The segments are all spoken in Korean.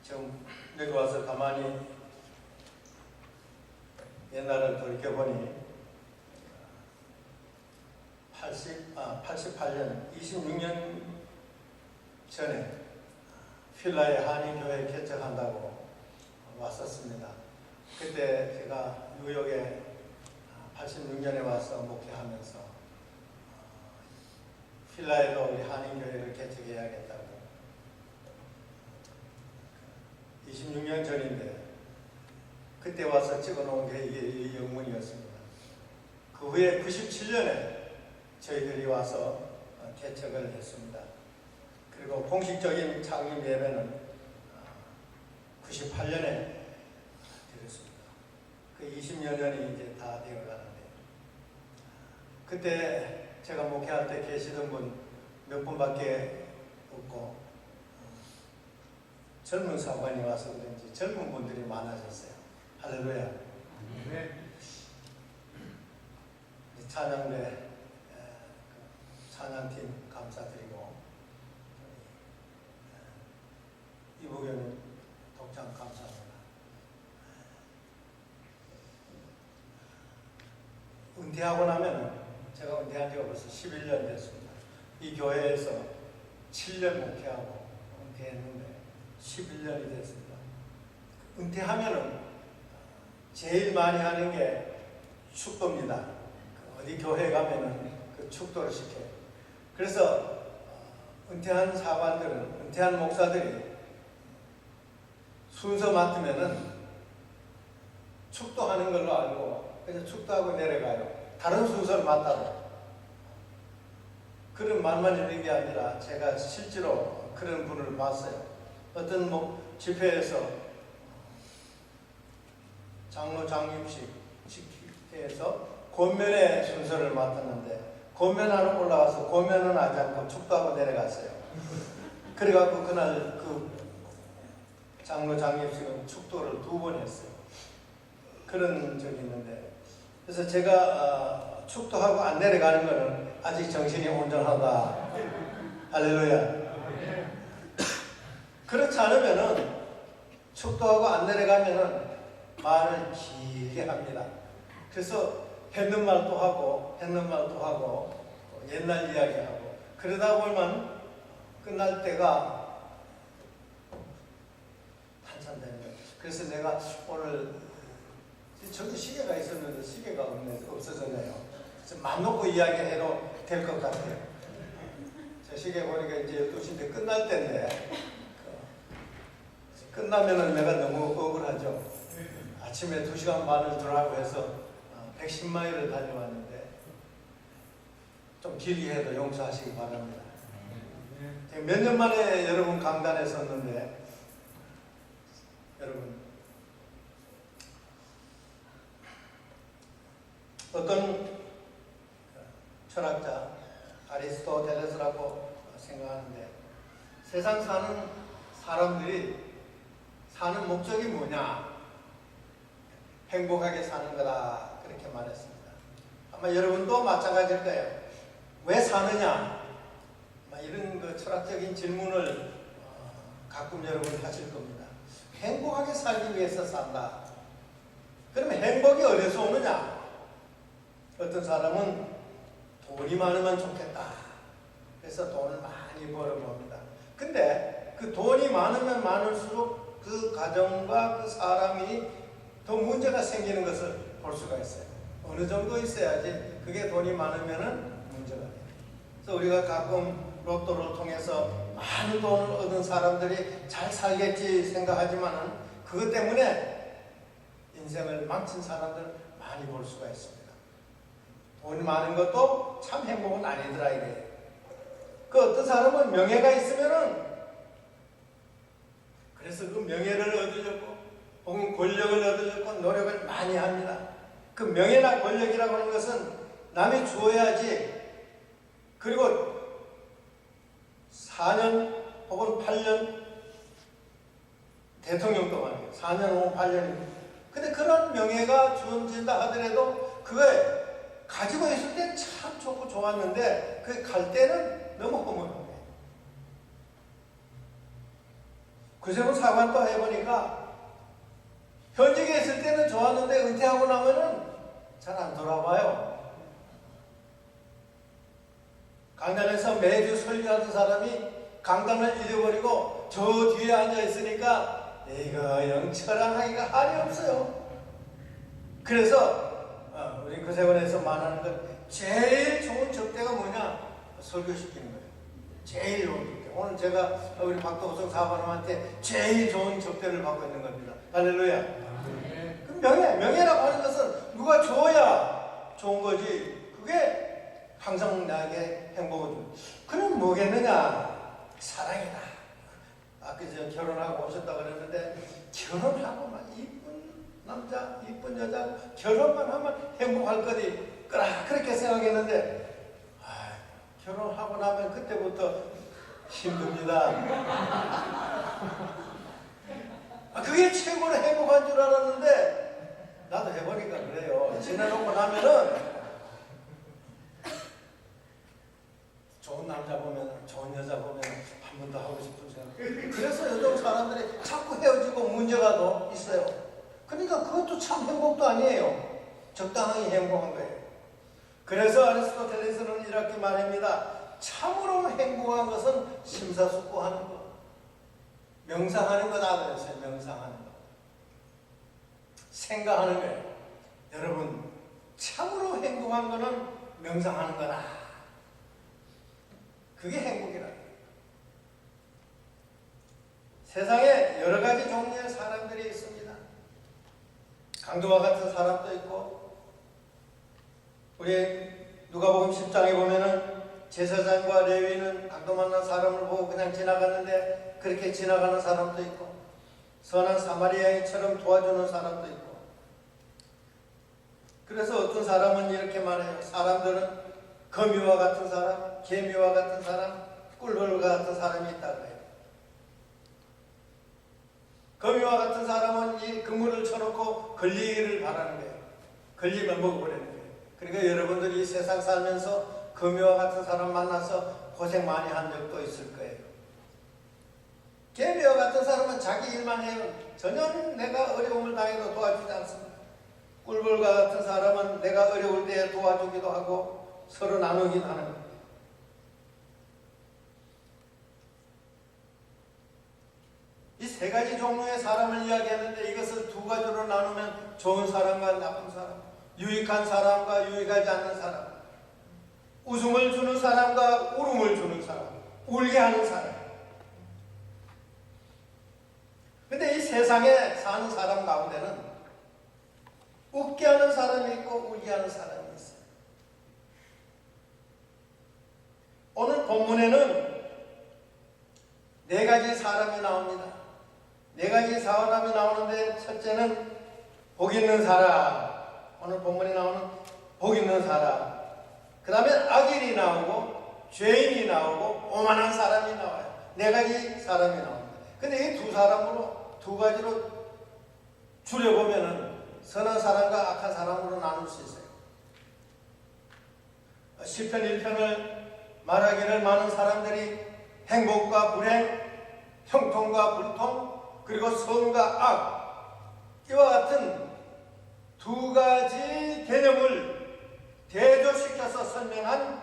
지금 여기 와서 가만히 옛날을 돌이켜보니 88년 26년 전에 필라에 한인교회 개척한다고 왔었습니다. 그때 제가 뉴욕에 86년에 와서 목회하면서 필라에도 우리 한인교회를 개척해야겠다고 26년 전인데 그때 와서 찍어놓은 게 이게 영문이었습니다. 그 후에 97년에 저희들이 와서 개척을 했습니다. 그리고 공식적인 창립 예배는 98년에 드렸습니다. 그 20여 년이 이제 다 되어가는데 그때 제가 목회할 때 계시던 분 몇 분밖에 없고 젊은 사관이 와서 그런지 젊은 분들이 많아졌어요. 할렐루야. 찬양대 찬양팀 감사드리고 이부교님 독장 감사합니다. 은퇴하고 나면 제가 은퇴한 지가 벌써 11년 됐습니다. 이 교회에서 7년 목회하고 은퇴했는데 11년이 됐습니다. 은퇴하면은 제일 많이 하는 게 축도입니다. 어디 교회 가면은 그 축도를 시켜요. 그래서 은퇴한 사관들은, 은퇴한 목사들이 순서 맡으면은 축도하는 걸로 알고 그래서 축도하고 내려가요. 다른 순서를 맡아도. 그런 말만 있는 게 아니라 제가 실제로 그런 분을 봤어요. 어떤 집회에서 장로 장립식 집회에서 권면의 순서를 맡았는데 권면하러 올라가서 권면은 하지 않고 축도하고 내려갔어요. 그래갖고 그날 그 장로 장립식은 축도를 2번 했어요. 그런 적이 있는데 그래서 제가 축도하고 안 내려가는 거는 아직 정신이 온전하다. 할렐루야. 그렇지 않으면은 축도하고 안 내려가면은 말을 길게 합니다. 그래서 했는 말도 하고 했는 말도 하고 옛날 이야기하고 그러다 보면 끝날 때가 한참 되는 거예요. 그래서 내가 오늘 저도 시계가 있었는데 시계가 없어졌네요. 그래서 맘 놓고 이야기해도 될 것 같아요. 저 시계 보니까 이제 12시인데 끝날 때인데 끝나면은 내가 너무 억울하죠. 아침에 2시간 반을 들어가고 해서 110마일을 다녀왔는데 좀 길게 해도 용서하시기 바랍니다. 몇 년 만에 여러분 강단에 섰는데 여러분 어떤 철학자 아리스토텔레스라고 생각하는데 세상 사는 사람들이 사는 목적이 뭐냐? 행복하게 사는 거다. 그렇게 말했습니다. 아마 여러분도 마찬가지일 거예요. 왜 사느냐? 이런 그 철학적인 질문을 가끔 여러분 하실 겁니다. 행복하게 살기 위해서 산다. 그러면 행복이 어디서 오느냐? 어떤 사람은 돈이 많으면 좋겠다. 그래서 돈을 많이 벌어봅니다. 근데 그 돈이 많으면 많을수록 그 가정과 그 사람이 더 문제가 생기는 것을 볼 수가 있어요. 어느 정도 있어야지 그게 돈이 많으면은 문제가 돼요. 그래서 우리가 가끔 로또를 통해서 많은 돈을 얻은 사람들이 잘 살겠지 생각하지만은 그것 때문에 인생을 망친 사람들 많이 볼 수가 있습니다. 돈이 많은 것도 참 행복은 아니더라 이래요. 그 어떤 사람은 명예가 있으면은 그래서 그 명예를 얻으려고 혹은 권력을 얻으려고 노력을 많이 합니다. 그 명예나 권력이라고 하는 것은 남이 주어야지. 그리고 4년 혹은 8년 대통령도 말이에요. 4년 혹은 8년. 근데 그런 명예가 주어진다 하더라도 그거에 가지고 있을 때 참 좋고 좋았는데 그게 갈 때는 너무 허무합니다. 구세군 사관도 해보니까 현직에 있을 때는 좋았는데 은퇴하고 나면은 잘 안 돌아와요. 강단에서 매주 설교하던 사람이 강단을 잊어버리고 저 뒤에 앉아 있으니까 이거 영처랑하기가 한이 없어요. 그래서 우리 구세군에서 말하는 건 제일 좋은 접대가 뭐냐? 설교시키는 거예요. 제일 좋은 접대. 오늘 제가 우리 박도호성 사관님한테 제일 좋은 접대를 받고 있는 겁니다. 할렐루야. 그 명예라고 하는 것은 누가 줘야 좋은 거지. 그게 항상 나에게 행복을 줍니다. 그럼 뭐겠느냐? 사랑이다. 아까 저 결혼하고 오셨다고 그랬는데 결혼하고 막 이쁜 남자, 이쁜 여자 결혼만 하면 행복할 거지. 그렇게 생각했는데 결혼하고 나면 그때부터 힘듭니다. 그게 최고로 행복한 줄 알았는데 나도 해보니까 그래요. 지내놓고 나면은 좋은 남자 보면, 좋은 여자 보면 한 번 더 하고 싶은 생각. 그래서 요즘 사람들이 자꾸 헤어지고 문제가 더 있어요. 그러니까 그것도 참 행복도 아니에요. 적당하게 행복한 거예요. 그래서 아리스토텔레스는 이렇게 말합니다. 참으로 행복한 것은 심사숙고하는 것, 명상하는 거다 그랬어요. 명상하는 거, 생각하는 거예요. 여러분, 참으로 행복한 거는 명상하는 거다. 그게 행복이라. 세상에 여러 가지 종류의 사람들이 있습니다. 강도와 같은 사람도 있고, 우리 누가복음 10장에 보면은 제사장과 레위는 강도 만난 사람을 보고 그냥 지나갔는데 그렇게 지나가는 사람도 있고, 선한 사마리아인처럼 도와주는 사람도 있고. 그래서 어떤 사람은 이렇게 말해요. 사람들은 거미와 같은 사람, 개미와 같은 사람, 꿀벌과 같은 사람이 있다고 해요. 거미와 같은 사람은 이 그물을 쳐놓고 걸리기를 바라는 거예요. 걸리면 먹어버리는 거예요. 그러니까 여러분들이 이 세상 살면서 거미와 같은 사람 만나서 고생 많이 한 적도 있을 거예요. 개미와 같은 사람은 자기 일만 해요. 전혀 내가 어려움을 당해도 도와주지 않습니다. 꿀벌과 같은 사람은 내가 어려울 때 도와주기도 하고 서로 나누긴 하는 겁니다. 이 세 가지 종류의 사람을 이야기했는데 이것을 두 가지로 나누면 좋은 사람과 나쁜 사람, 유익한 사람과 유익하지 않는 사람, 웃음을 주는 사람과 울음을 주는 사람, 울게 하는 사람. 근데 이 세상에 사는 사람 가운데는 웃게 하는 사람이 있고 울게 하는 사람이 있어요. 오늘 본문에는 네 가지 사람이 나옵니다. 네 가지 사람이 나오는데 첫째는 복 있는 사람, 오늘 본문에 나오는 복 있는 사람, 그 다음에 악인이 나오고 죄인이 나오고 오만한 사람이 나와요. 네 가지 사람이 나옵니다. 근데 이 두 사람으로, 두 가지로 줄여보면은 선한 사람과 악한 사람으로 나눌 수 있어요. 시편 1편을 말하기를 많은 사람들이 행복과 불행, 형통과 불통, 그리고 선과 악, 이와 같은 두 가지 개념을 대조시켜서 설명한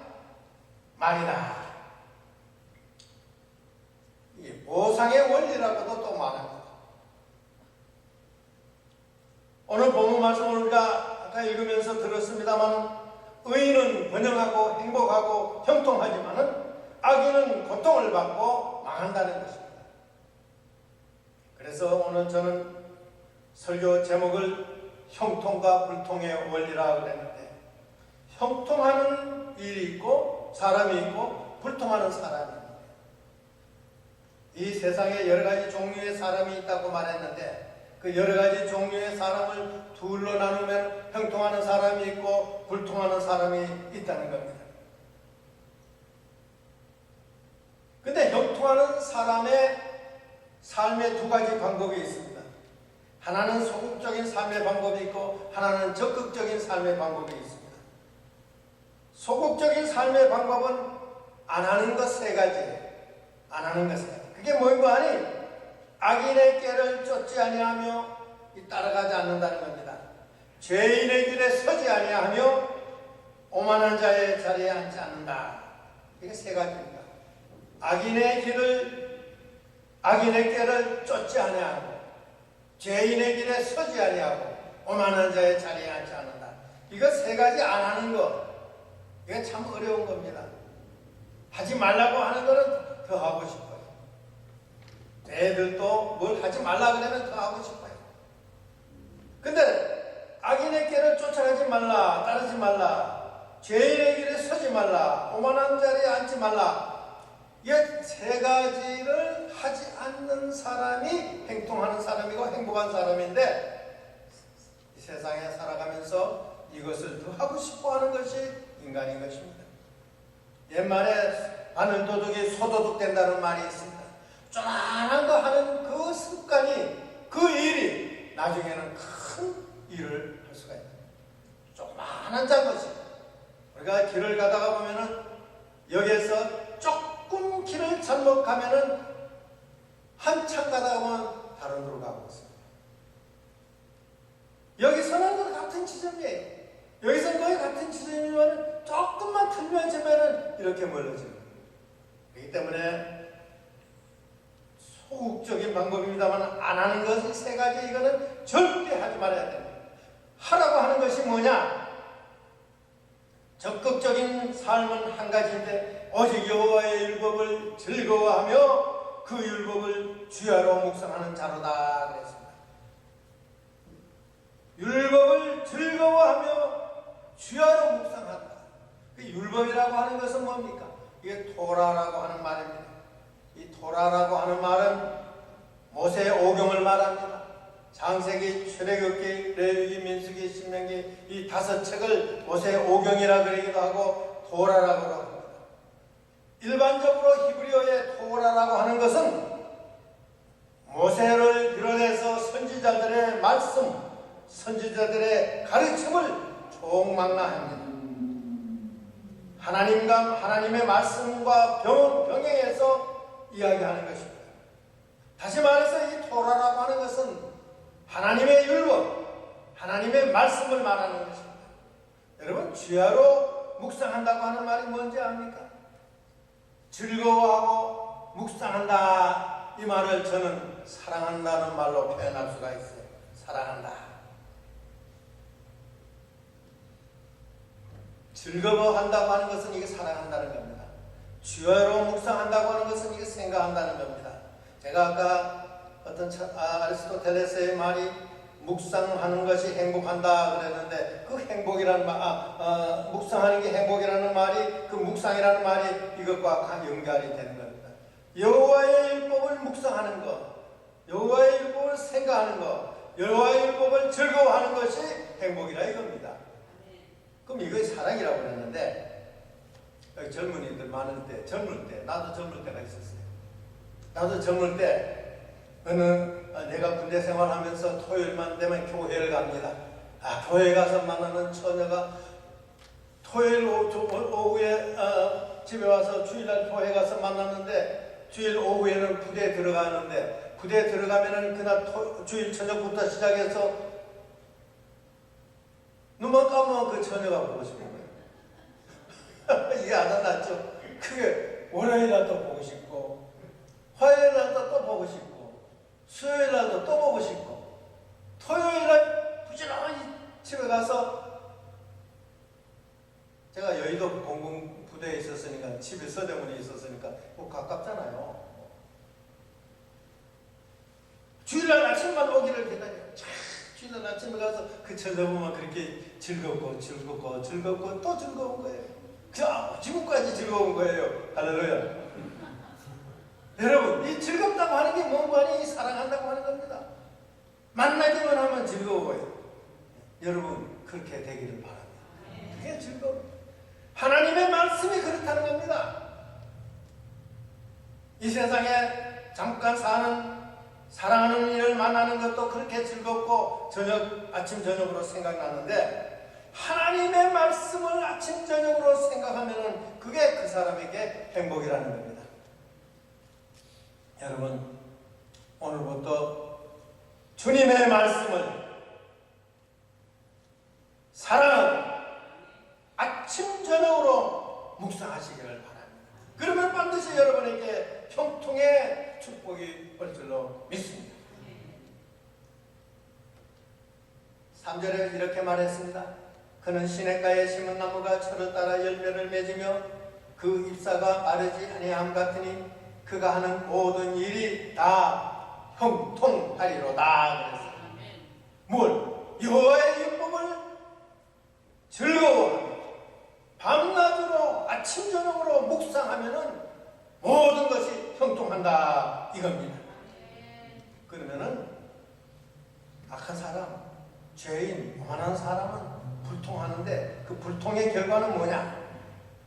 말이다. 이 보상의 원리라고도 또 말합니다. 오늘 본문 말씀을 우리가 아까 읽으면서 들었습니다만, 의인은 번영하고 행복하고 형통하지만은 악인은 고통을 받고 망한다는 것입니다. 그래서 오늘 저는 설교 제목을 형통과 불통의 원리라고 그랬는데, 형통하는 일이 있고 사람이 있고 불통하는 사람이 있는데, 이 세상에 여러 가지 종류의 사람이 있다고 말했는데 그 여러 가지 종류의 사람을 둘로 나누면 형통하는 사람이 있고 불통하는 사람이 있다는 겁니다. 근데 형통하는 사람의 삶의 두 가지 방법이 있습니다. 하나는 소극적인 삶의 방법이 있고 하나는 적극적인 삶의 방법이 있습니다. 소극적인 삶의 방법은 안 하는 것 세 가지. 안 하는 것 세 가지. 그게 뭔가 아니? 악인의 꾀를 쫓지 아니하며 따라가지 않는다는 겁니다. 죄인의 길에 서지 아니하며 오만한 자의 자리에 앉지 않는다. 이게 세 가지입니다. 악인의 꾀를 쫓지 아니하고, 죄인의 길에 서지 아니하고, 오만한 자의 자리에 앉지 않는다. 이거 세 가지 안 하는 거, 이게 참 어려운 겁니다. 하지 말라고 하는 거는 더 하고 싶어요. 애들도 뭘 하지 말라 그러면 더 하고 싶어요. 근데 악인의 꾀를 쫓아가지 말라, 따르지 말라, 죄인의 길에 서지 말라, 오만한 자리에 앉지 말라. 이 세 가지를 하지 않는 사람이 행동하는 사람이고 행복한 사람인데, 이 세상에 살아가면서 이것을 더 하고 싶어하는 것이 인간인 것입니다. 옛말에 바늘도둑이 소도둑 된다는 말이 있습니다. 조그만한 거 하는 그 습관이, 그 일이 나중에는 큰 일을 할 수가 있다. 조그만한 잘못이. 우리가 길을 가다가 보면은 여기에서 조금 길을 잘못 가면은 한참 가다가 보면 다른 데로 가고 있습니다. 여기서는 그 같은 지점이에요. 여기서는 거의 같은 지점이지만 조금만 틀면서면은 이렇게 멀어지는 거예요. 그렇기 때문에 소극적인 방법입니다만 안 하는 것이 세 가지, 이거는 절대 하지 말아야 됩니다. 하라고 하는 것이 뭐냐? 적극적인 삶은 한 가지인데 오직 여호와의 율법을 즐거워하며 그 율법을 주야로 묵상하는 자로다 그랬습니다. 율법을 즐거워하며 주야로 묵상한다. 그 율법이라고 하는 것은 뭡니까? 이게 토라라고 하는 말입니다. 이 토라라고 하는 말은 모세의 오경을 말합니다. 창세기, 출애굽기, 레위기, 민수기, 신명기 이 5책을 모세의 오경이라 그러기도 하고 토라라고 합니다. 일반적으로 히브리어의 토라라고 하는 것은 모세를 비롯해서 선지자들의 말씀, 선지자들의 가르침을 총망라합니다. 하나님의 말씀과 병행해서 이야기하는 것입니다. 다시 말해서 이 토라라고 하는 것은 하나님의 율법, 하나님의 말씀을 말하는 것입니다. 여러분, 주야로 묵상한다고 하는 말이 뭔지 압니까? 즐거워하고 묵상한다, 이 말을 저는 사랑한다는 말로 표현할 수가 있어요. 사랑한다. 즐거워한다고 하는 것은 이게 사랑한다는 겁니다. 주야로 묵상한다고 하는 것은 이게 생각한다는 겁니다. 제가 아까 어떤 아리스토텔레스의 말이 묵상하는 것이 행복한다 그랬는데, 그 행복이라는 말, 묵상하는 게 행복이라는 말이, 그 묵상이라는 말이 이것과 연결이 되는 겁니다. 여호와의 율법을 묵상하는 것, 여호와의 율법을 생각하는 것, 여호와의 율법을 즐거워하는 것이 행복이라 이겁니다. 그럼 이것이 사랑이라고 그랬는데, 여기 젊은이들 많을 때, 젊을 때, 나도 젊을 때가 있었어요. 나도 젊을 때 내가 군대 생활하면서 토요일만 되면 교회를 갑니다. 교회 가서 만나는 처녀가 토요일 오후에 집에 와서 주일날 교회 가서 만났는데, 주일 오후에는 부대에 들어가는데, 부대에 들어가면은 그날 주일 저녁부터 시작해서 눈만 감으면 그 처녀가 보고 싶은 거예요. 이게 안 와닿죠? 그게 월요일날도 보고 싶고, 화요일날도 또 보고 싶고, 수요일날도 또 보고 싶고, 토요일날 부지런히 집에 가서, 제가 여의도 공군부대에 있었으니까, 집에 서대문에 있었으니까 뭐 가깝잖아요. 주일날 아침만 오기를 기다려요. 주일날 아침에 가서 그 쳐다보면 그렇게 즐겁고 또 즐거운 거예요. 지금까지 즐거운 거예요. 할렐루야. 여러분, 이 즐겁다고 하는 게 뭔가 아니, 사랑한다고 하는 겁니다. 만나기만 하면 즐거워요. 여러분, 그렇게 되기를 바랍니다. 그게 즐거워요. 하나님의 말씀이 그렇다는 겁니다. 이 세상에 잠깐 사랑하는 이를 만나는 것도 그렇게 즐겁고 아침 저녁으로 생각나는데, 하나님의 말씀을 아침 저녁으로 생각하면 그게 그 사람에게 행복이라는 겁니다. 여러분, 오늘부터 주님의 말씀을 사랑하고 아침 저녁으로 묵상하시기를 바랍니다. 그러면 반드시 여러분에게 형통의 축복이 올 줄로 믿습니다. 3절에 이렇게 말했습니다. 그는 시냇가에 심은 나무가 철을 따라 열매를 맺으며 그 잎사가 마르지 아니함 같으니 그가 하는 모든 일이 다 형통하리로다. 그랬어요. 뭘? 여호와의 율법을 즐거워하며 밤낮으로 아침 저녁으로 묵상하면은 모든 것이 형통한다 이겁니다. 그러면은 악한 사람, 죄인, 오만한 사람은 불통하는데 그 불통의 결과는 뭐냐?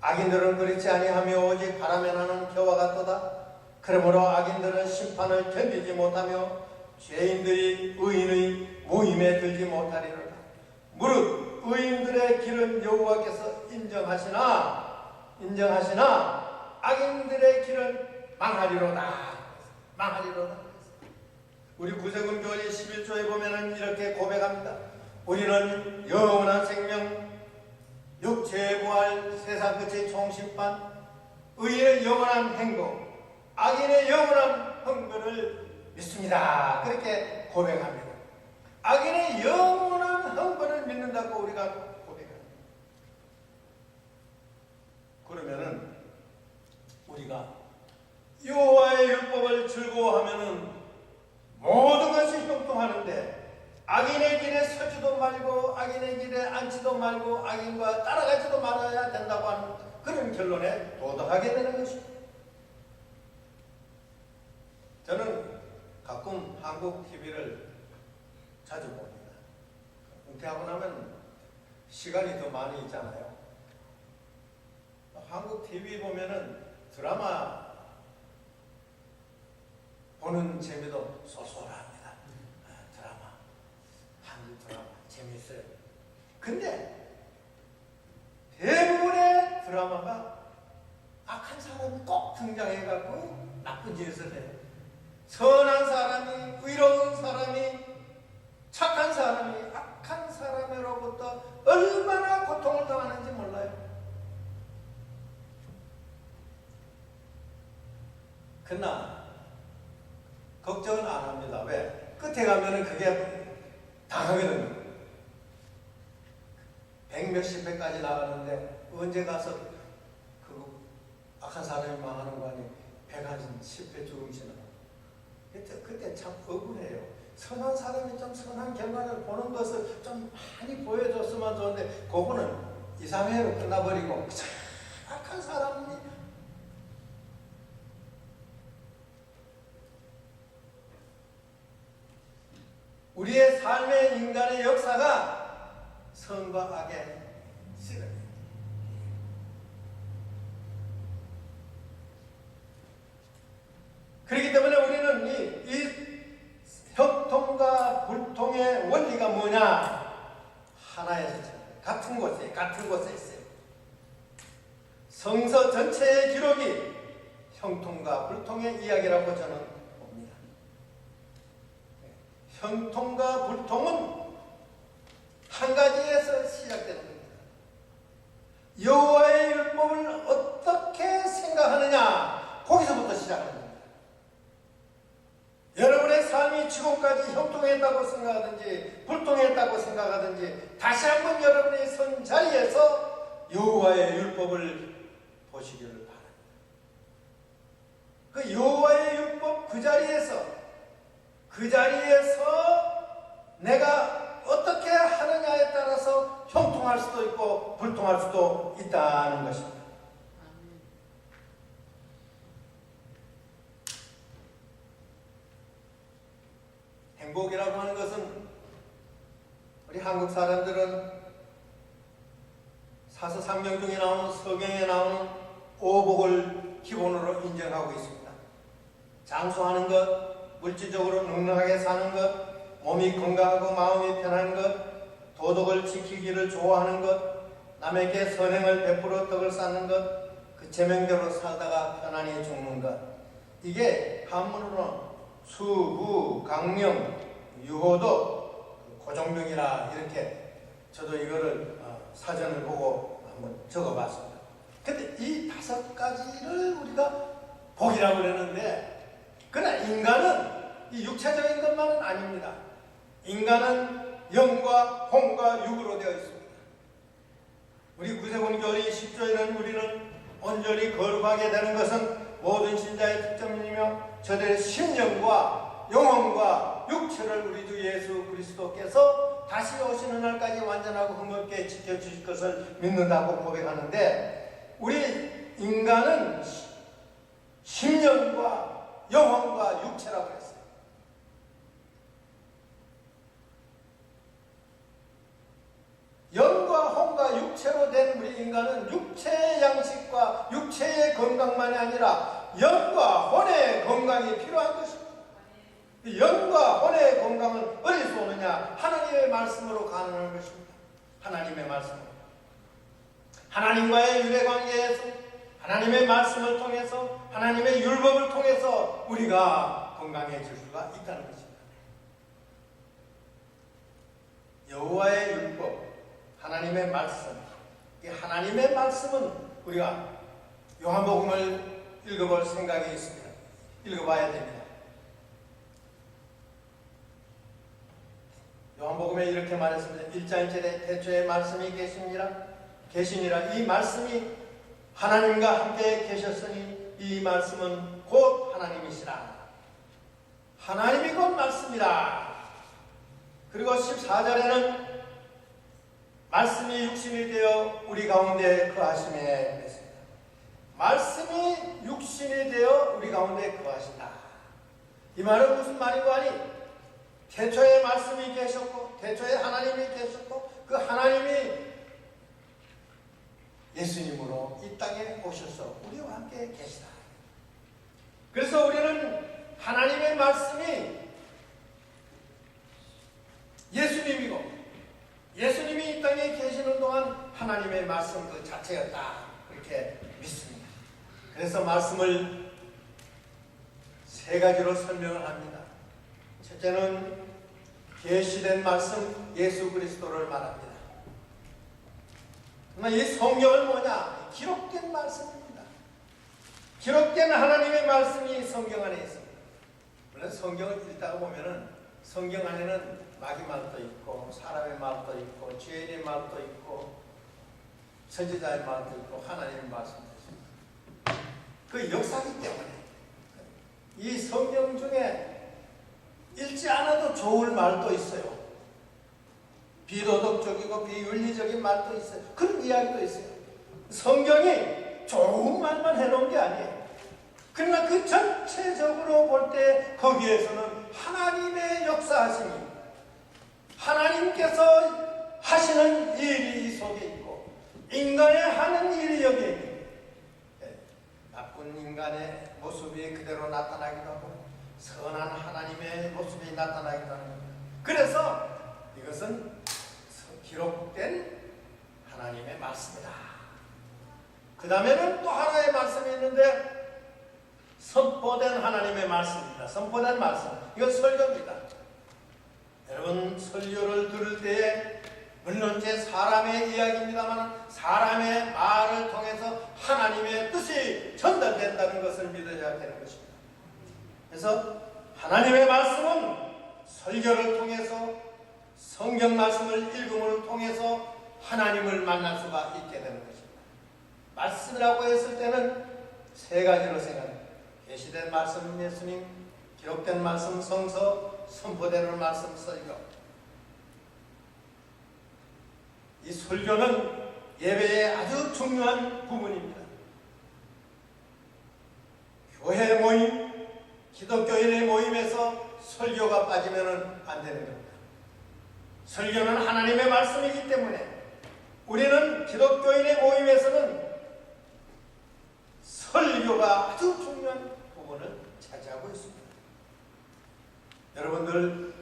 악인들은 그렇지 아니하며 오직 바람에 나는 겨와 같도다. 그러므로 악인들은 심판을 견디지 못하며 죄인들이 의인의 모임에 들지 못하리로다. 무릇 의인들의 길은 여호와께서 인정하시나 악인들의 길은 망하리로다. 우리 구세군 교리 11조에 보면은 이렇게 고백합니다. 우리는 영원한 생명, 육체의 부활, 세상 끝의 총심판, 의인의 영원한 행복, 악인의 영원한 흥분을 믿습니다. 그렇게 고백합니다. 악인의 영원한 흥분을 믿는다고 우리가 고백합니다. 그러면은 우리가 여호와의 율법을 즐거워하면은 모든 것이 형통하는데 악인의 길에 서지도 말고 악인의 길에 앉지도 말고 악인과 따라가지도 말아야 된다고 하는 그런 결론에 도달하게 되는 것입니다. 저는 가끔 한국 TV를 자주 봅니다. 은퇴하고 나면 시간이 더 많이 있잖아요. 한국 TV 보면은 드라마 보는 재미도 쏠쏠합니다. 한국 드라마 재밌어요. 근데 대부분의 드라마가 악한 사람이 꼭 등장해갖고 나쁜 짓을 해요. 선한 사람이, 의로운 사람이, 착한 사람이 악한 사람으로부터 얼마나 고통을 당하는지 몰라요. 그러나 걱정은 안 합니다. 왜? 끝에 가면은 그게 당하거든요. 100몇십 회까지 나가는데 언제 가서 그 악한 사람이 망하는 거 아니 110회 조금씩 그때 참 억울해요. 선한 사람이 좀 선한 결과를 보는 것을 좀 많이 보여줬으면 좋은데 그거는 2, 3회로 끝나버리고 악한 사람이 우리의 삶의 인간의 역사가 선과 악의 씨름입니다. 그렇기 때문에 우리는 이 형통과 불통의 원리가 뭐냐? 하나에서 같은 곳에 있어요. 성서 전체의 기록이 형통과 불통의 이야기라고 저는 봅니다. 형통과 불통은 한 가지에서 시작되는 겁니다. 여호와의 율법을 어떻게 생각하느냐, 거기서부터 시작합니다. 여러분의 삶이 지금까지 형통했다고 생각하든지 불통했다고 생각하든지 다시 한번 여러분의 선 자리에서 여호와의 율법을 보시기를 바랍니다. 그 여호와의 율법 그 자리에서 내가 어떻게 하느냐에 따라서 형통할 수도 있고 불통할 수도 있다는 것입니다. 행복이라고 하는 것은 우리 한국 사람들은 사서상명 중에 나오는 서경에 나오는 오복을 기본으로 인정하고 있습니다. 장수하는 것, 물질적으로 넉넉하게 사는 것, 몸이 건강하고 마음이 편한 것, 도덕을 지키기를 좋아하는 것, 남에게 선행을 베풀어 덕을 쌓는 것, 그 제명대로 살다가 편안히 죽는 것. 이게 한문으로는 수부, 강령, 유호도, 고종명이라 이렇게 저도 이거를 사전을 보고 한번 적어봤습니다. 근데 이 5가지를 우리가 복이라고 그러는데, 그러나 인간은 이 육체적인 것만은 아닙니다. 인간은 영과 혼과 육으로 되어 있습니다. 우리 구세군교리 10조에는 우리는 온전히 거룩하게 되는 것은 모든 신자의 특점이며 저들의 심령과 영혼과 육체를 우리 주 예수 그리스도께서 다시 오시는 날까지 완전하고 흠없게 지켜주실 것을 믿는다고 고백하는데, 우리 인간은 심령과 영혼과 육체라고 했어요. 영과 혼과 육체로 된 우리 인간은 육체의 양식과 육체의 건강만이 아니라 영과 혼의 건강이 필요한 것입니다. 영과 혼의 건강은 어디서 오느냐? 하나님의 말씀으로 가능한 것입니다. 하나님의 말씀으로. 하나님과의 유대관계에서, 하나님의 말씀을 통해서, 하나님의 율법을 통해서 우리가 건강해질 수가 있다는 것입니다. 여호와의 율법, 하나님의 말씀, 이 하나님의 말씀은 우리가 요한복음을 읽어볼 생각이 있습니다. 읽어봐야 됩니다. 요한복음에 이렇게 말했습니다. 1장 1절에 태초에 말씀이 계시니라. 이 말씀이 하나님과 함께 계셨으니 이 말씀은 곧 하나님이시라. 하나님이 곧 말씀이라. 그리고 14절에는 말씀이 육신이 되어 우리 가운데 거하심에 됐습니다. 말씀이 육신이 되어 우리 가운데 거하신다. 이 말은 무슨 말이고 하니, 태초에 말씀이 계셨고 태초에 하나님이 계셨고 그 하나님이 예수님으로 이 땅에 오셔서 우리와 함께 계시다. 그래서 우리는 하나님의 말씀이 예수님이고 예수님이 이 땅에 계시는 동안 하나님의 말씀 그 자체였다, 그렇게 믿습니다. 그래서 말씀을 3가지로 설명을 합니다. 첫째는 계시된 말씀 예수 그리스도를 말합니다. 이 성경은 뭐냐? 기록된 말씀입니다. 기록된 하나님의 말씀이 성경 안에 있습니다. 물론 성경을 읽다가 보면은 성경 안에는 마귀 말도 있고 사람의 말도 있고 죄인의 말도 있고 선지자의 말도 있고 하나님의 말씀도 있습니다. 그 역사이기 때문에 이 성경 중에 읽지 않아도 좋을 말도 있어요. 비도덕적이고 비윤리적인 말도 있어요. 그런 이야기도 있어요. 성경이 좋은 말만 해놓은 게 아니에요. 그러나 그 전체적으로 볼 때 거기에서는 하나님의 역사하심이, 하나님께서 하시는 일이 이 속에 있고 인간의 하는 일이 여기에 있고, 나쁜 인간의 모습이 그대로 나타나기도 하고 선한 하나님의 모습이 나타나기도 하는 겁니다. 그래서 이것은 기록된 하나님의 말씀이다. 그 다음에는 또 하나의 말씀이 있는데 선포된 하나님의 말씀입니다. 선포된 말씀, 이건 설교입니다. 여러분 설교를 들을 때에 물론 제 사람의 이야기입니다만 사람의 말을 통해서 하나님의 뜻이 전달된다는 것을 믿어야 되는 것입니다. 그래서 하나님의 말씀은 설교를 통해서 성경 말씀을 읽음을 통해서 하나님을 만날 수가 있게 되는 것입니다. 말씀이라고 했을 때는 3가지로 생각합니다. 계시된 말씀 예수님, 기록된 말씀 성서, 선포되는 말씀 설교. 이 설교는 예배의 아주 중요한 부분입니다. 교회 모임, 기독교인의 모임에서 설교가 빠지면 안 되는 겁니다. 설교는 하나님의 말씀이기 때문에 우리는 기독교인의 모임에서는 설교가 아주 중요한 부분을 차지하고 있습니다. 여러분들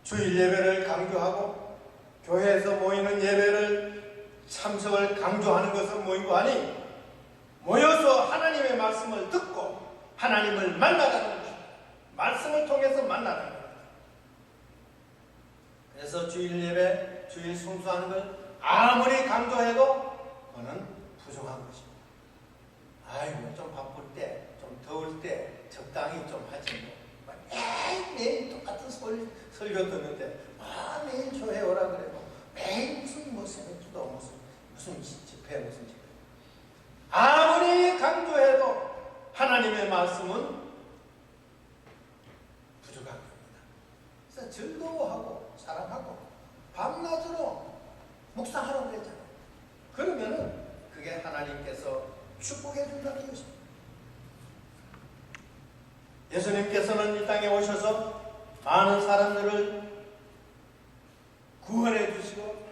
주일 예배를 강조하고 교회에서 모이는 예배를 참석을 강조하는 것은 뭐이고 하니 모여서 하나님의 말씀을 듣고 하나님을 만나가는 것입니다. 말씀을 통해서 만나는 겁니다. 그래서 주일 예배, 주일 순수하는 걸 아무리 강조해도 그거는 부족한 것입니다. 아이고 좀 바쁠 때, 좀 더울 때 적당히 좀 하지 뭐. 매일 똑같은 설교 듣는데 매일 교회 오라 그래도 매일 무슨 새벽기도 무슨 집회 무슨 집회. 아무리 강조해도 하나님의 말씀은 부족한 겁니다. 그래서 즐거워하고 사랑하고 밤낮으로 묵상하라고 그랬잖아요. 그러면은 그게 하나님께서 축복해 준다는 것입니다. 예수님께서는 이 땅에 오셔서 많은 사람들을 구원해 주시고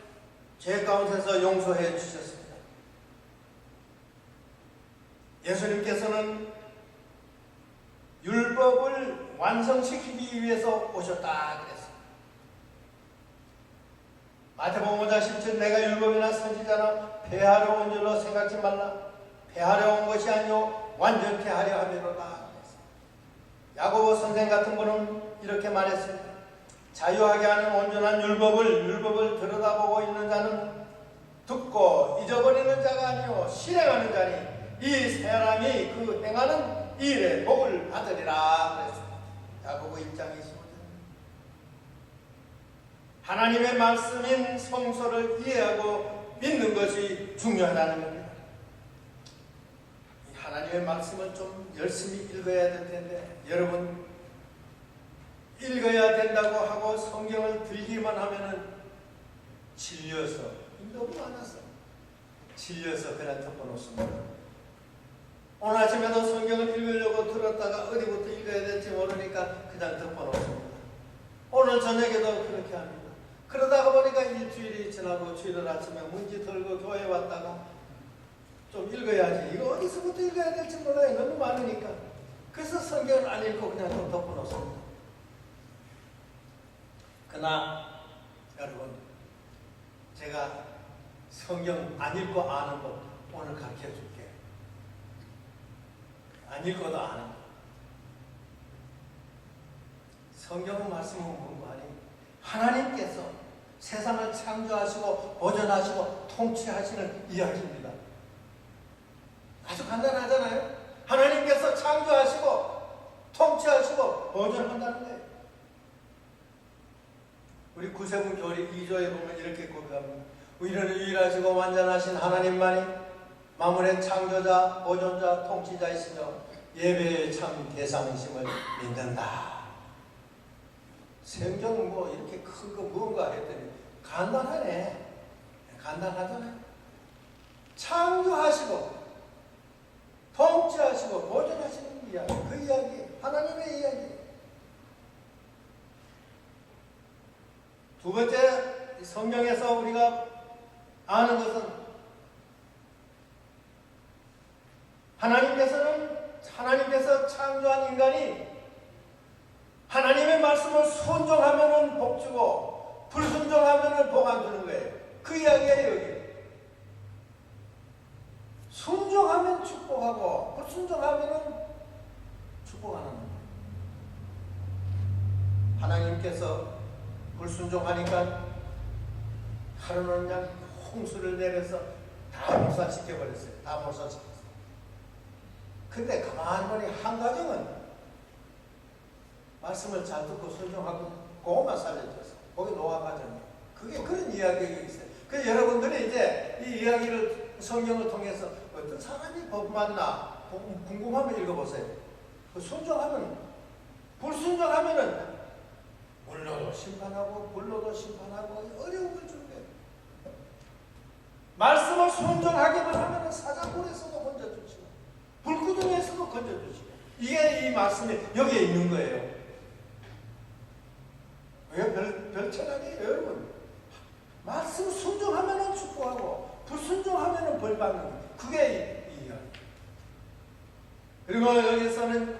죄 가운데서 용서해 주셨습니다. 예수님께서는 율법을 완성시키기 위해서 오셨다 그랬습니다. 마태복음 5장 10절 내가 율법이나 선지자나 폐하러 온 줄로 생각지 말라. 폐하려 온 것이 아니요 완전케 하려 함이로다. 야고보 선생 같은 분은 이렇게 말했습니다. 자유하게 하는 온전한 율법을 들여다보고 있는 자는 듣고 잊어버리는 자가 아니요 실행하는 자니 이 사람이 그 행하는 일에 복을 받으리라 그랬습니다. 야고보 1장 25절. 하나님의 말씀인 성서를 이해하고 믿는 것이 중요하다는 겁니다. 하나님의 말씀을 좀 열심히 읽어야 될 텐데 여러분 읽어야 된다고 하고 성경을 들기만 하면은 질려서 너무 많아서 질려서 그냥 덮어놓습니다. 오늘 아침에도 성경을 읽으려고 들었다가 어디부터 읽어야 될지 모르니까 그냥 덮어놓습니다. 오늘 저녁에도 그렇게 합니다. 그러다가 보니까 일주일이 지나고 주일 아침에 문지 털고 교회 왔다가 좀 읽어야지. 이거 어디서부터 읽어야 될지 몰라요. 너무 많으니까. 그래서 성경을 안 읽고 그냥 좀 덮어놓습니다. 그러나 여러분 제가 성경 안 읽고 아는 것 오늘 가르쳐 줄게요. 안 읽고도 아는 것. 성경은 말씀은 뭔가 아니 하나님께서 세상을 창조하시고 보존하시고 통치하시는 이야기입니다. 아주 간단하잖아요. 하나님께서 창조하시고 통치하시고 보존한다는 거예요. 우리 구세군 교리 2조에 보면 이렇게 고백합니다. 우리는 유일하시고 완전하신 하나님만이 만물의 창조자, 보존자, 통치자이시며 예배의 참 대상이심을 믿는다. 성경은 뭐 이렇게 큰 거 뭔가 했더니 간단하네. 간단하잖아요. 창조하시고 통치하시고 보존하시는 이야기, 그 이야기, 하나님의 이야기. 두 번째, 성경에서 우리가 아는 것은 하나님께서 창조한 인간이 하나님의 말씀을 순종하면은 복 주고 불순종하면은 복 안 주는 거예요. 그 이야기예요, 여기. 순종하면 축복하고 불순종하면은 축복 안 하는 거예요. 하나님께서 불순종하니까 하루는 그냥 홍수를 내려서 다 몰살시켜버렸어요. 다 몰살시켰어요. 근데 가만히 보니 한 가정은 말씀을 잘 듣고 순종하고 그것만 살려줬어요. 거기 노아 가정이에요. 그게 그런 이야기가 있어요. 그래서 여러분들이 이제 이 이야기를 성경을 통해서 어떤 사람이 법 맞나 궁금하면 읽어보세요. 순종하면 불순종하면은 물로도 심판하고 불로도 심판하고 어려움을 주는 거예요. 말씀을 순종하기만 하면 사자굴에서도 건져주시고 불구덩이에서도 건져주시고 이게 이 말씀이 여기에 있는 거예요. 왜 별천하게 여러분 말씀 순종하면 축복하고 불순종하면 벌 받는 거예요. 그게 이 이야기. 그리고 여기서는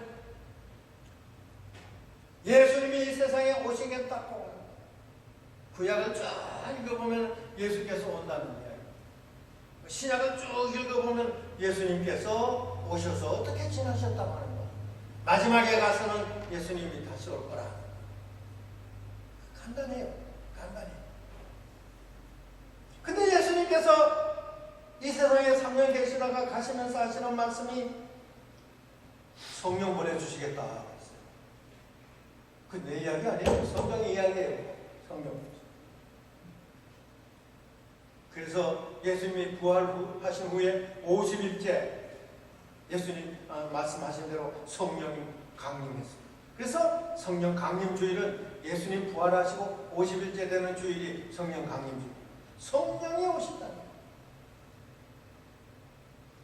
예수님이 이 세상에 오시겠다고 구약을 쭉 읽어보면 예수께서 온다는 이야기. 신약을 쭉 읽어보면 예수님께서 오셔서 어떻게 지나셨다고 하는 거예요. 마지막에 가서는 예수님이 다시 올 거라. 간단해요. 간단해요. 근데 예수님께서 이 세상에 3년 계시다가 가시면서 하시는 말씀이 성령 보내주시겠다 했어요. 그 내 이야기 아니에요. 성경의 이야기예요. 성경. 그래서 예수님이 부활하신 후에 50일째 예수님 말씀하신 대로 성령이 강림했습니다. 그래서 성령 강림 주일은 예수님 부활하시고 50일째 되는 주일이 성령 강림 주일. 성령이 오신다.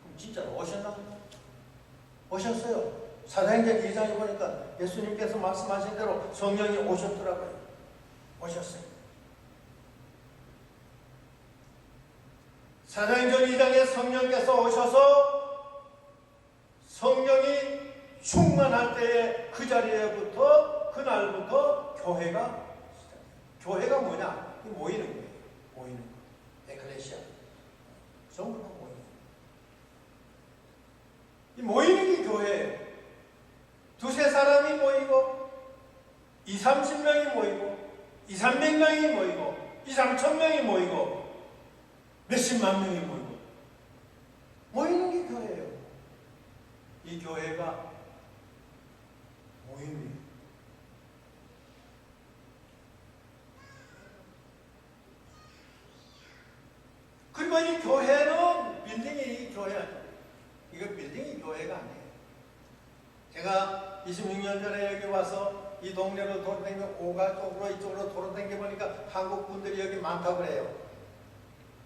그럼 진짜로 오셨나? 오셨어요. 사도행전 2장에 보니까 예수님께서 말씀하신 대로 성령이 오셨더라고요. 오셨어요. 사도행전 2장에 성령께서 오셔서 성령이 충만할 때에 그 자리에부터 그날부터 교회가 시작해요. 교회가 뭐냐? 모이는 거예요. 모이는 거. 에클레시아. 전부 다 모이는 거예요. 이 모이는 게 교회예요. 두세 사람이 모이고 20-30명이 모이고 200-300명이 모이고 2-3,000명이 모이고 몇십만 명이 모이고 모이는 게 교회예요. 이 교회가 모임이에요. 그리고 이 교회는 빌딩이 교회 아니에요. 이거 빌딩이 교회가 아니에요. 제가 26년 전에 여기 와서 이 동네로 돌아다니며 오가 쪽으로 이쪽으로 돌아다니며 보니까 한국 분들이 여기 많다고 그래요.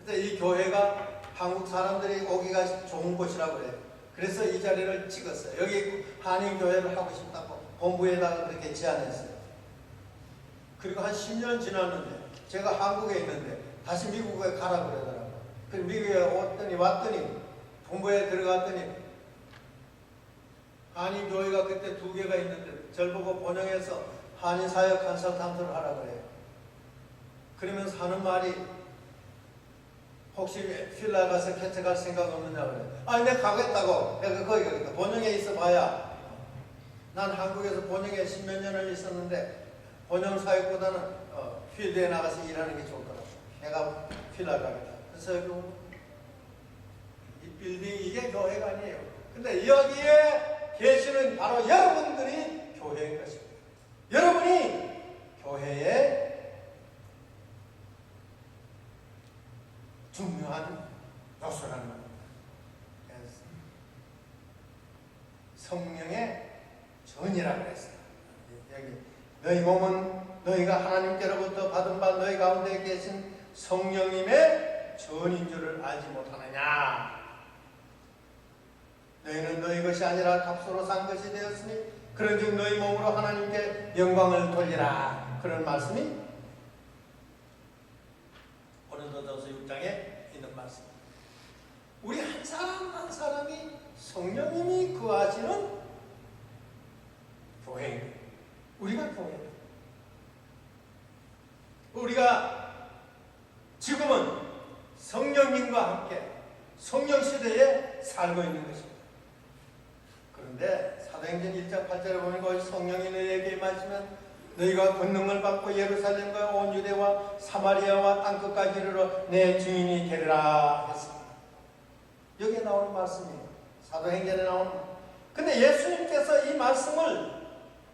그래서 이 교회가 한국 사람들이 오기가 좋은 곳이라고 그래요. 그래서 이 자리를 찍었어요. 여기 한인교회를 하고 싶다고 본부에다가 그렇게 제안했어요. 그리고 한 10년 지났는데 제가 한국에 있는데 다시 미국에 가라 그러더라고요. 그래서 미국에 왔더니 본부에 들어갔더니 한인교회가 그때 2개가 있는데 절 보고 번영해서 한인사역 컨설턴트를 하라 그래요. 그러면서 하는 말이 혹시 필라 가서 캐쳐갈 생각 없느냐 그래요. 아니 내가 가겠다고. 내가 거기 가겠다. 번영에 있어 봐야. 난 한국에서 번영에 10몇 년을 있었는데 번영 사역보다는 필드에 나가서 일하는 게 좋을 거라고. 내가 필라 가겠다. 그래서 여기 이 빌딩 이게 교회가 아니에요. 근데 여기에 계시는 바로 여러분들이 교회인 것입니다. 여러분이 교회의 중요한 요소라는 겁니다. 성령의 전이라고 했어요. 여기 너희 몸은 너희가 하나님께로부터 받은 바 너희 가운데 계신 성령님의 전인 줄을 알지 못하느냐. 너희는 너희 것이 아니라 값으로 산 것이 되었으니 그런즉 너희 몸으로 하나님께 영광을 돌리라. 그런 말씀이 고린도전서 6장에 있는 말씀입니다. 우리 한 사람 한 사람이 성령님이 거하시는 교회입니다. 우리가 교회입니다. 우리가 지금은 성령님과 함께 성령 시대에 살고 있는 것입니다. 그런데 사도행전 1장 8절에 보면 거기 성령이 너희에게 임하시면 너희가 권능을 받고 예루살렘과 온 유대와 사마리아와 땅끝까지 이르러 내 증인이 되리라 했습니다. 여기에 나오는 말씀이에요. 사도행전에 나오는. 근데 예수님께서 이 말씀을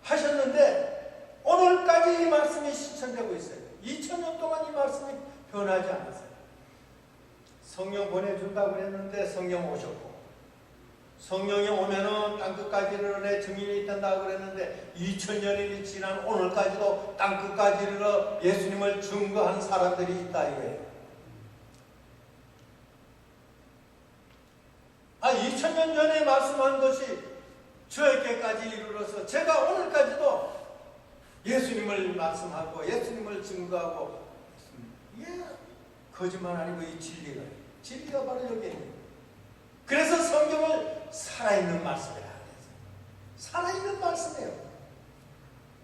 하셨는데 오늘까지 이 말씀이 실천되고 있어요. 2000년 동안 이 말씀이 변하지 않았어요. 성령 보내준다고 그랬는데 성령 오셨고 성령이 오면은 땅끝까지 이르러 내 증인이 된다고 그랬는데 2000년이 지난 오늘까지도 땅끝까지 이르러 예수님을 증거한 사람들이 있다 이거예요. 2000년 전에 말씀한 것이 저에게까지 이르러서 제가 오늘까지도 예수님을 말씀하고 예수님을 증거하고 이게 거짓말 아니고 이 진리가 바로 여기에 있는 거예요. 그래서 성경을 살아있는 말씀이라 그랬어요. 살아있는 말씀이에요.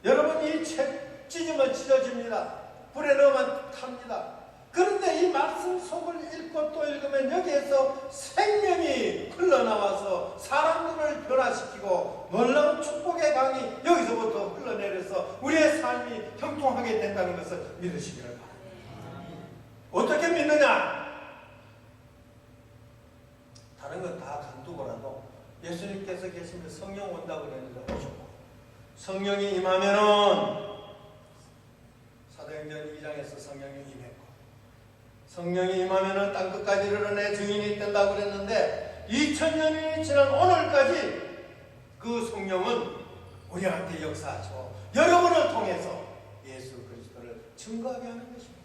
여러분 이 책 찢으면 찢어집니다. 불에 넣으면 탑니다. 그런데 이 말씀 속을 읽고 또 읽으면 여기에서 생명이 흘러나와서 사람들을 변화시키고 놀라운 축복의 강이 여기서부터 흘러내려서 우리의 삶이 형통하게 된다는 것을 믿으시기를 바랍니다. 어떻게 믿느냐? 다른 건 다 간두고라도 예수님께서 계시면 성령 온다고 그랬는데 오셨고, 성령이 임하면은 사도행전 2장에서 성령이 임했고, 성령이 임하면은 땅끝까지 이르러 내 증인이 된다고 그랬는데 2000년이 지난 오늘까지 그 성령은 우리한테 역사하시고 여러분을 통해서 예수 그리스도를 증거하게 하는 것입니다.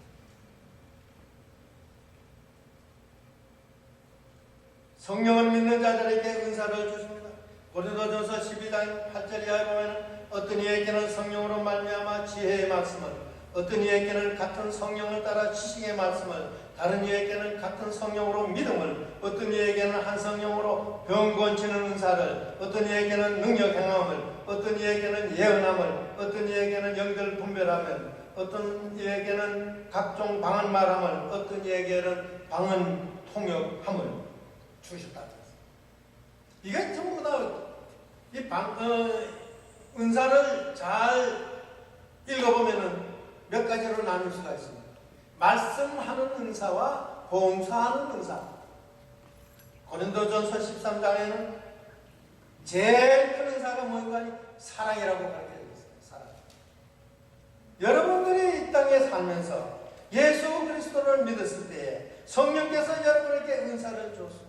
성령을 믿는 자들에게 은사를 주십니다. 고린도전서 12장 8절 이하에 보면 어떤 이에게는 성령으로 말미암아 지혜의 말씀을, 어떤 이에게는 같은 성령을 따라 지식의 말씀을, 다른 이에게는 같은 성령으로 믿음을, 어떤 이에게는 한 성령으로 병 고치는 은사를, 어떤 이에게는 능력 행함을, 어떤 이에게는 예언함을, 어떤 이에게는 영들 분별함을, 어떤 이에게는 각종 방언 말함을, 어떤 이에게는 방언 통역함을 주셨다. 이게 전부 다 이 은사를 잘 읽어보면은 몇 가지로 나눌 수가 있습니다. 말씀하는 은사와 봉사하는 은사. 고린도전서 13장에는 제일 큰 은사가 뭔가 사랑이라고 가르쳐져 있어요. 사랑. 여러분들이 이 땅에 살면서 예수 그리스도를 믿었을 때에 성령께서 여러분에게 은사를 줬습니다.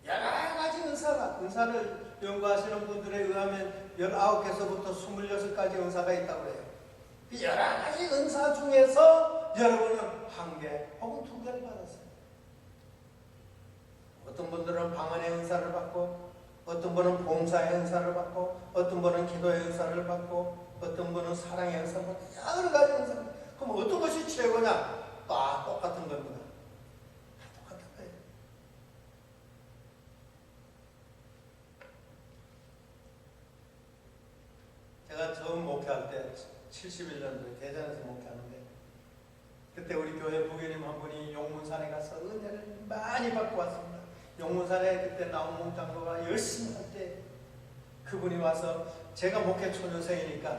여러 가지 은사를 연구하시는 분들에 의하면 19개서부터 26가지 은사가 있다고 해요. 여러 가지 은사 중에서 여러분은 1개 혹은 2개를 받았어요. 어떤 분들은 방언의 은사를 받고, 어떤 분은 봉사의 은사를 받고, 어떤 분은 기도의 은사를 받고, 어떤 분은 사랑의 은사를 받고, 여러 가지 은사를 받고. 그럼 어떤 것이 최고냐? 다 똑같은 겁니다. 똑같은 거예요. 제가 처음 목회할 때 71년도에 대전에서 목회하는데, 그때 우리 교회 부교님 한 분이 용문산에 가서 은혜를 많이 받고 왔습니다. 용문산에 그때 나온 목장로가 열심히 할 때 그분이 와서, 제가 목회 초년생이니까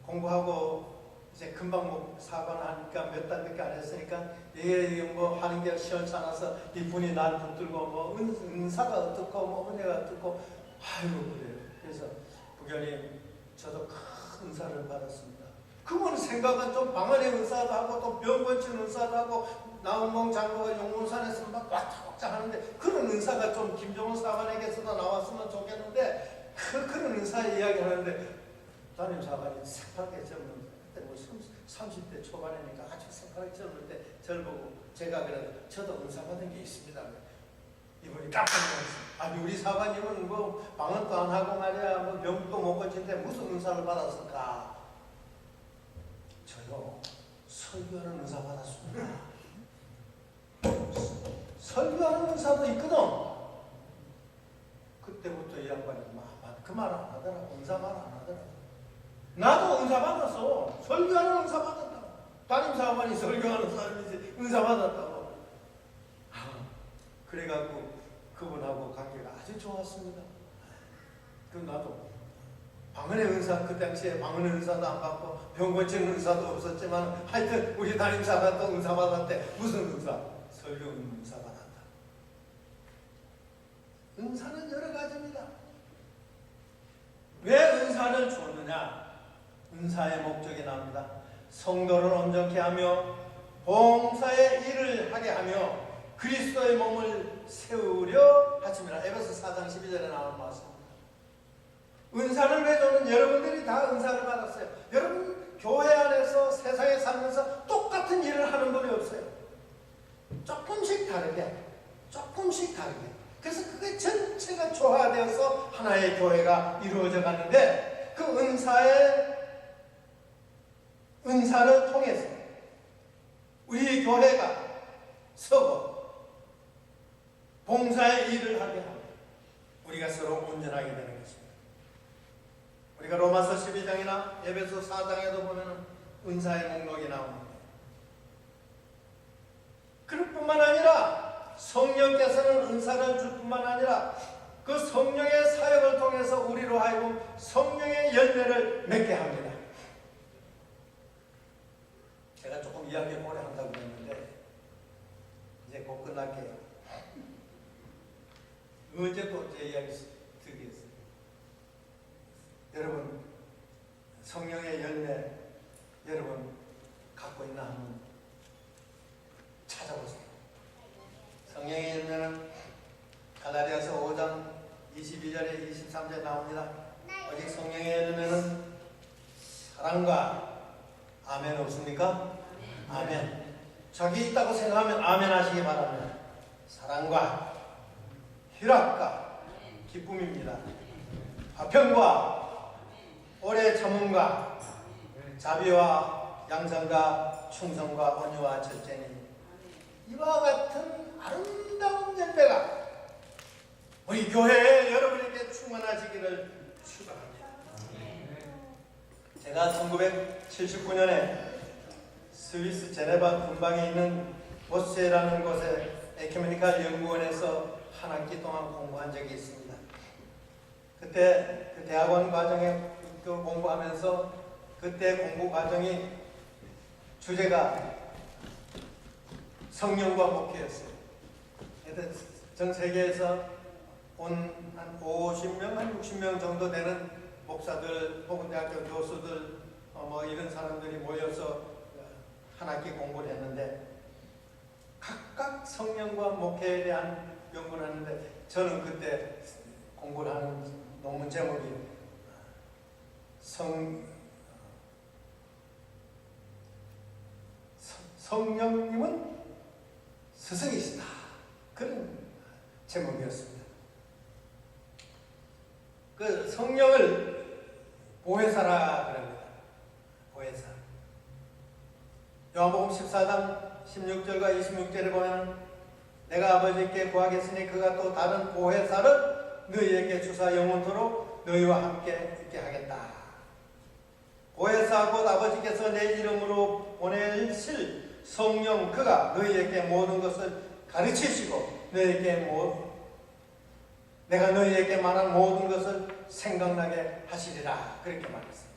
공부하고 이제 금방 사관하니까 몇 달밖에 안 했으니까 이게 뭐 하는 게 시원찮아서 이분이 날 붙들고 뭐 은사가 어떻고 뭐 은혜가 어떻고, 아이고 그래요. 그래서 부교님, 저도 큰 은사를 받았습니다. 그분 생각은 좀 방언의 은사도 하고 또 병 고치는 은사도 하고 나온몽 장로가 용문산에서 막 왔다 하는데, 그런 은사가 좀 김종훈 사관에게서도 나왔으면 좋겠는데, 그런 은사 이야기 하는데 담임 사관이 새파랗게 젊은, 그때 뭐 30대 초반이니까 아주 새파랗게 젊을 때 저를 보고, 제가 그래도 저도 은사 받은 게 있습니다. 이분이 깜짝 놀랐어요. 아니 우리 사관님은 뭐 방언도 안 하고 말이야, 뭐 병도 못 고치는데 무슨 은사를 받았을까? 저요, 설교하는 은사 받았습니다. 설교하는 은사도 있거든. 그때부터 이 양반이 그 말 안 하더라고. 은사 말 안 하더라고. 나도 은사 받았어. 설교하는 은사 받았다고. 담임 사관이 설교하는 사람이지 은사 받았다고. 그래갖고 그분하고 관계가 아주 좋았습니다. 그럼 나도 방언의 은사, 그 당시에 방언의 은사도 안 받고 병 고치는 은사도 없었지만 하여튼 우리 담임사가 또 은사 받았대. 무슨 은사? 설교 은사 받았다. 은사는 여러 가지입니다. 왜 은사를 줬느냐? 은사의 목적이 나옵니다. 성도를 온전케 하며 봉사의 일을 하게 하며 그리스도의 몸을 세우려 하십니다. 에베소 4장 12절에 나오는 말씀입니다. 은사를 왜 줬는? 여러분들이 다 은사를 받았어요. 여러분 교회 안에서 세상에 살면서 똑같은 일을 하는 분이 없어요. 조금씩 다르게. 그래서 그게 전체가 조화되어서 하나의 교회가 이루어져 가는데, 그 은사를 통해서 우리 교회가 서고 봉사의 일을 하게 하고 우리가 서로 온전하게 되는 것입니다. 우리가 로마서 12장이나 에베소 4장에도 보면 은사의 목록이 나옵니다. 뿐만 아니라 성령께서는 은사를 줄 뿐만 아니라 그 성령의 사역을 통해서 우리로 하여금 성령의 열매를 맺게 합니다. 제가 조금 이야기 오래 한다고 했는데 이제 곧 끝날게요. 언제 또 제 이야기 드리겠어요. 여러분 성령의 열매 여러분 갖고 있나 한번 찾아보세요. 성령의 열매는 갈라디아서 5장 22절에 23절에 나옵니다. 오직 성령의 열매는 사랑과 아멘 없습니까? 아멘. 저기 있다고 생각하면 아멘 하시기 바랍니다. 사랑과 희락과 기쁨입니다. 화평과 오래 참음과 자비와 양선과 충성과 온유와 절제니 이와 같은 아름다운 열매가 우리 교회에 여러분에게 충만하시기를 축원합니다. 제가 1979년에 스위스 제네바 근방에 있는 보스에라는 곳에 에큐메니칼 연구원에서 한 학기 동안 공부한 적이 있습니다. 그때 그 대학원 과정에 공부하면서 그때 공부 과정이 주제가 성령과 목회였어요. 전 세계에서 온 한 50명, 한 60명 정도 되는 목사들 혹은 대학교 교수들 뭐 이런 사람들이 모여서 한 학기 공부를 했는데 각각 성령과 목회에 대한 연구를 하는데 저는 그때 공부를 하는 논문 제목이 성령님은 스승이시다. 그런 제목이었습니다. 그 성령을 보혜사라 그럽니다. 보혜사. 요한복음 14장 16절과 26절에 보면 내가 아버지께 구하겠으니 그가 또 다른 보혜사를 너희에게 주사 영원토록 너희와 함께 있게 하겠다. 보혜사 곧 아버지께서 내 이름으로 보내실 성령 그가 너희에게 모든 것을 가르치시고 내가 너희에게 말한 모든 것을 생각나게 하시리라. 그렇게 말했어요.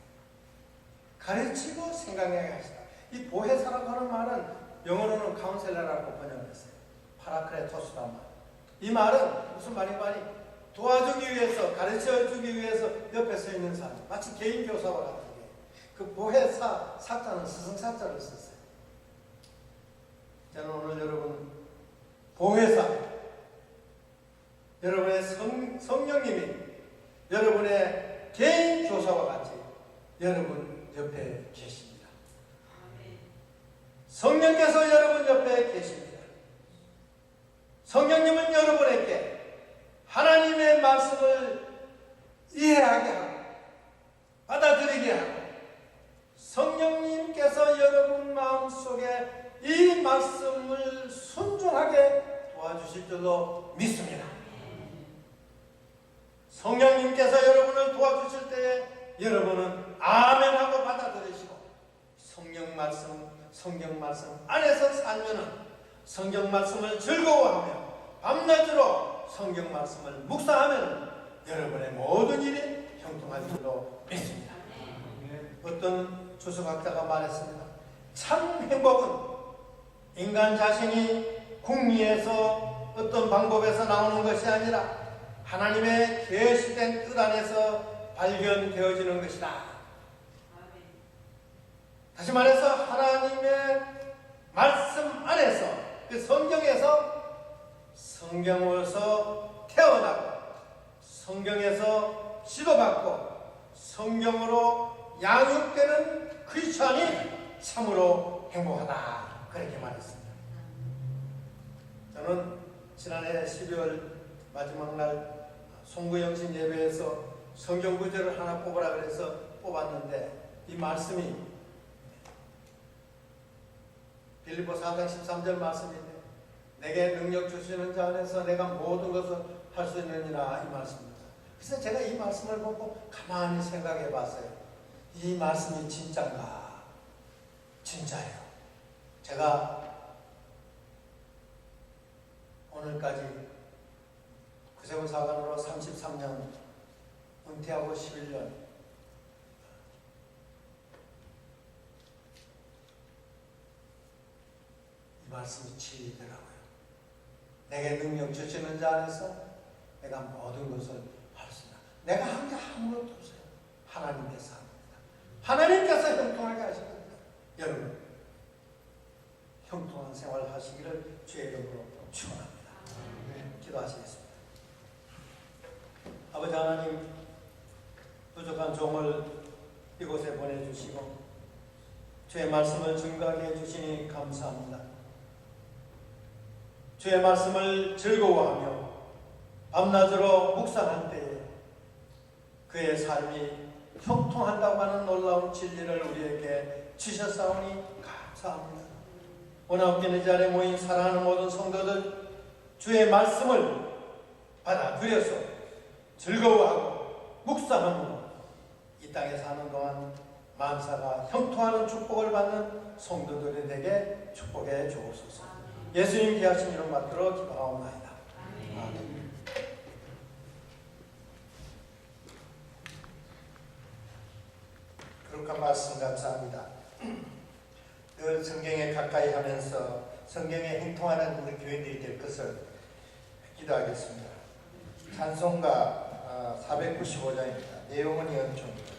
가르치고 생각나게 하시라. 이 보혜사라고 하는 말은 영어로는 카운셀러라고 번역했어요. 파라크레토스란 말. 이 말은 무슨 말인가 하니 도와주기 위해서, 가르쳐주기 위해서 옆에 서 있는 사람, 마치 개인 교사와 같은 게. 그 보혜사 사자는 스승사자를 썼어요. 저는 오늘 여러분 보혜사, 여러분의 성령님이 여러분의 개인 교사와 같이 여러분 옆에 계십니다. 성령께서 여러분 옆에 계십니다. 성령님은 여러분에게 하나님의 말씀을 이해하게 하고 받아들이게 하고 성령님께서 여러분 마음속에 이 말씀을 순종하게 도와주실 줄로 믿습니다. 성령님께서 여러분을 도와주실 때에 여러분은 아멘하고 받아들이시고 성경 말씀 안에서 살면은 성경 말씀을 즐거워하며 밤낮으로 성경 말씀을 묵상하면 여러분의 모든 일이 형통할 줄로 믿습니다. 어떤 주석학자가 말했습니다. 참 행복은 인간 자신이 궁리에서 어떤 방법에서 나오는 것이 아니라 하나님의 계시된 뜻 안에서 발견되어지는 것이다. 다시 말해서 하나님의 말씀 안에서 그 성경에서 태어나고 성경에서 지도받고 성경으로 양육되는 크리스찬이 참으로 행복하다. 그렇게 말했습니다. 저는 지난해 12월 마지막 날 송구영신 예배에서 성경 구절을 하나 뽑으라 그래서 뽑았는데 이 말씀이 빌립보 4장 13절 말씀인데 내게 능력 주시는 자 안에서 내가 모든 것을 할 수 있느니라 이 말씀입니다. 그래서 제가 이 말씀을 보고 가만히 생각해 봤어요. 이 말씀이 진짜인가? 진짜예요. 제가 오늘까지 구세군사관으로 33년, 은퇴하고 11년, 이 말씀이 치이더라고요. 내게 능력 주시는 자 안에서 내가 모든 것을 할 수 있다. 내가 한 게 아무것도 없어요. 하나님께서 합니다. 하나님께서 형통하게 하십니다. 여러분, 형통한 생활 하시기를 주의 이름으로 축원합니다. 기도하시겠습니다. 아버지 하나님, 부족한 종을 이곳에 보내주시고 주의 말씀을 증거하게 해주시니 감사합니다. 주의 말씀을 즐거워하며 밤낮으로 묵상할 때에 그의 삶이 형통한다고 하는 놀라운 진리를 우리에게 주셨사오니 감사합니다. 오늘 함께 이 자리에 모인 사랑하는 모든 성도들, 주의 말씀을 받아들여서 즐거워하고 묵상함으로 이 땅에 사는 동안 만사가 형통하는 축복을 받는 성도들이 되게 축복해 주옵소서. 예수님 귀하신 이름 받들어 기도하옵나이다. 아멘. 거룩한 말씀 감사합니다. 늘 성경에 가까이 하면서 성경에 행통하는 우리 교인들이 될 것을 기도하겠습니다. 찬송가 495장입니다. 내용은 연초입니다.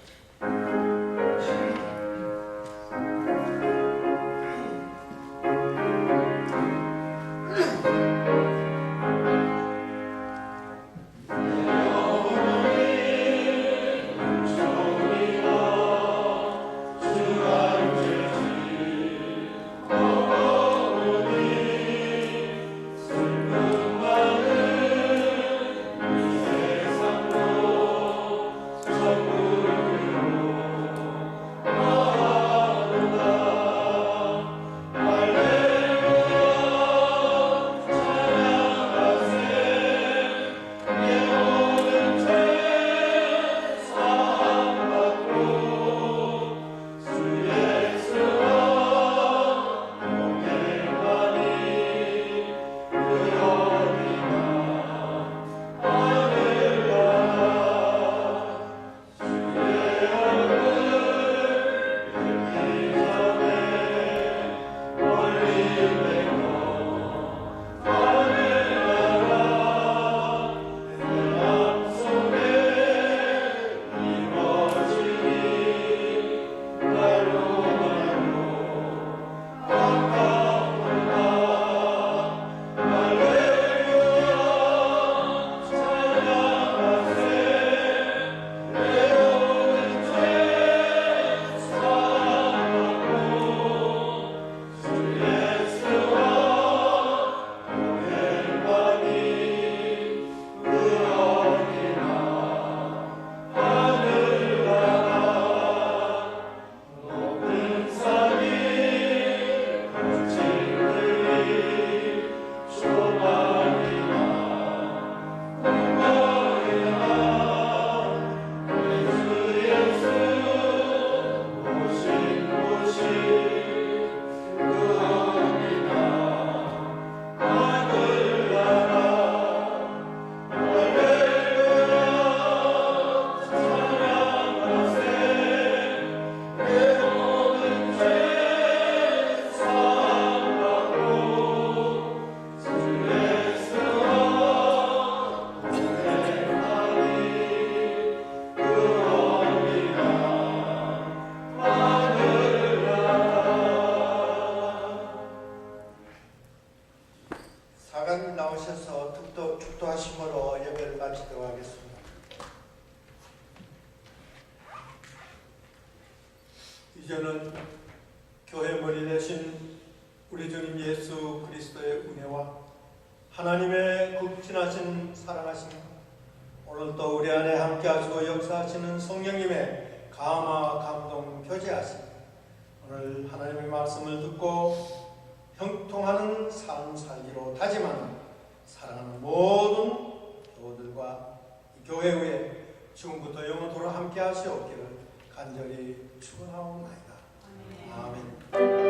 축도하심으로 예배를 마치도록 하겠습니다. 이제는 교회 머리 대신 우리 주님 예수 그리스도의 은혜와 하나님의 극진하신 사랑하심, 오늘도 우리 안에 함께 하시고 역사하시는 성령님의 감화 감동 교제하심, 오늘 하나님의 말씀을 듣고 형통하는 삶 살기로 다짐하는 사랑하는 모든 교우들과 교회 후에 지금부터 영원토록 함께 하시옵기를 간절히 축원하옵나이다. 아멘.